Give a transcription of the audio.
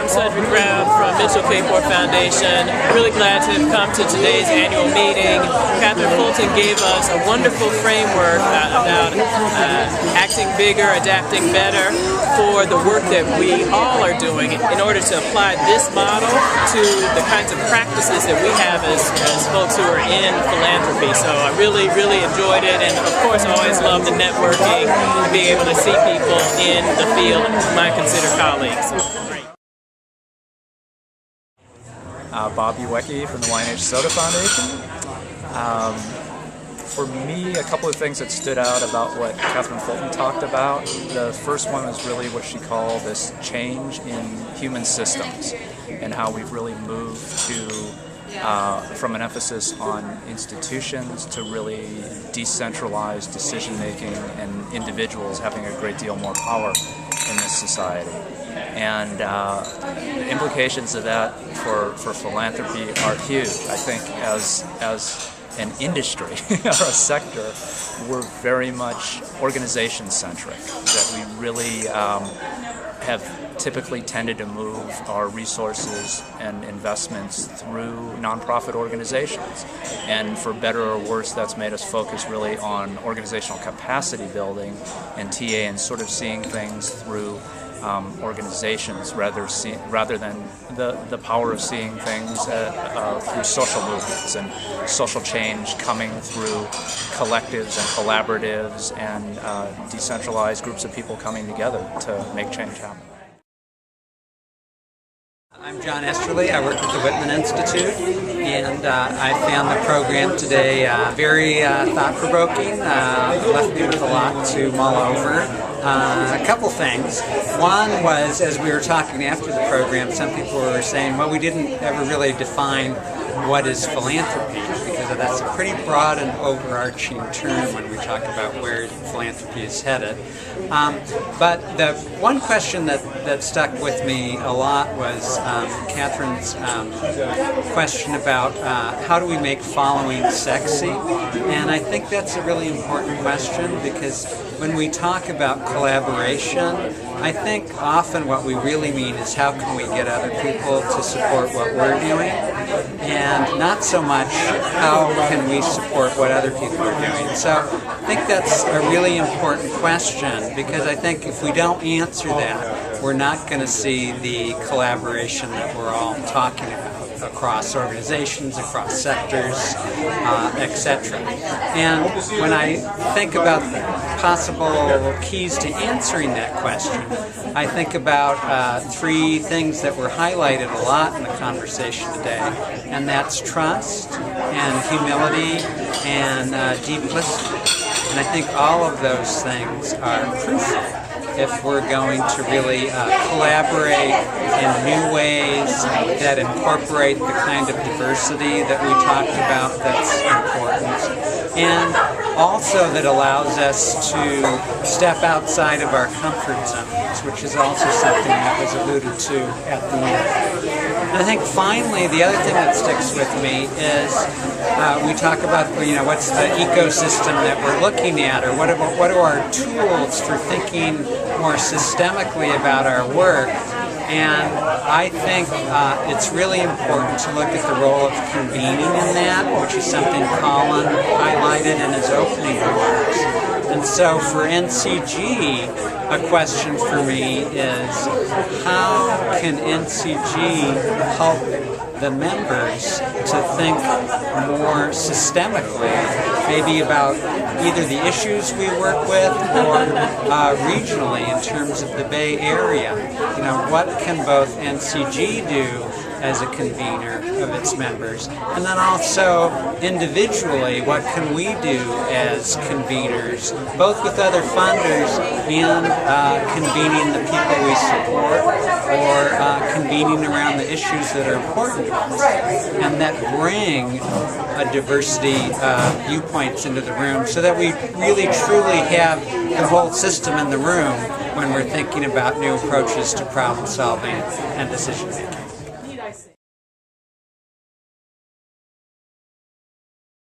I'm Cedric Brown from Mitchell K. Ford Foundation. Really glad to have come to today's annual meeting. Catherine Fulton gave us a wonderful framework about acting bigger, adapting better for the work that we all are doing in order to apply this model to the kinds of practices that we have as folks who are in philanthropy. So I really enjoyed it, and of course I always love the networking and being able to see people in the field whom I consider colleagues. Great. Bob Uwecki from the YNH Soda Foundation. For me, a couple of things that stood out about what Catherine Fulton talked about. The first one was really what she called this change in human systems and how we've really moved to from an emphasis on institutions to really decentralized decision-making and individuals having a great deal more power in this society. And the implications of that for philanthropy are huge. I think as an industry or a sector, we're very much organization-centric, that we really have typically tended to move our resources and investments through nonprofit organizations. And for better or worse, that's made us focus really on organizational capacity building and TA and sort of seeing things through organizations rather than the power of seeing things through social movements and social change coming through collectives and collaboratives and decentralized groups of people coming together to make change happen. I'm John Esterly. I work at the Whitman Institute, and I found the program today very thought-provoking. Left me with a lot to mull over. A couple things. One was, as we were talking after the program, some people were saying, well, we didn't ever really define what is philanthropy, because that's a pretty broad and overarching term when we talk about where philanthropy is headed. But the one question that stuck with me a lot was Catherine's question about how do we make following sexy? And I think that's a really important question, because when we talk about collaboration, I think often what we really mean is how can we get other people to support what we're doing, and not so much how can we support what other people are doing. So I think that's a really important question, because I think if we don't answer that, we're not going to see the collaboration that we're all talking about across organizations, across sectors, etc. And when I think about possible keys to answering that question, I think about three things that were highlighted a lot in the conversation today, and that's trust and humility and deep listening. And I think all of those things are crucial if we're going to really collaborate in new ways that incorporate the kind of diversity that we talked about that's important, and also that allows us to step outside of our comfort zones, which is also something that was alluded to at the end. And I think finally, the other thing that sticks with me is we talk about, what's the ecosystem that we're looking at, or what are our tools for thinking more systemically about our work. And I think it's really important to look at the role of convening in that, which is something Colin highlighted in his opening remarks. And so for NCG, a question for me is, how can NCG help the members to think more systemically, maybe about either the issues we work with or regionally in terms of the Bay Area? What can both NCG do as a convener of its members, and then also individually, what can we do as conveners, both with other funders and convening the people we support, or convening around the issues that are important to us, and that bring a diversity viewpoints into the room, so that we really truly have the whole system in the room when we're thinking about new approaches to problem solving and decision making.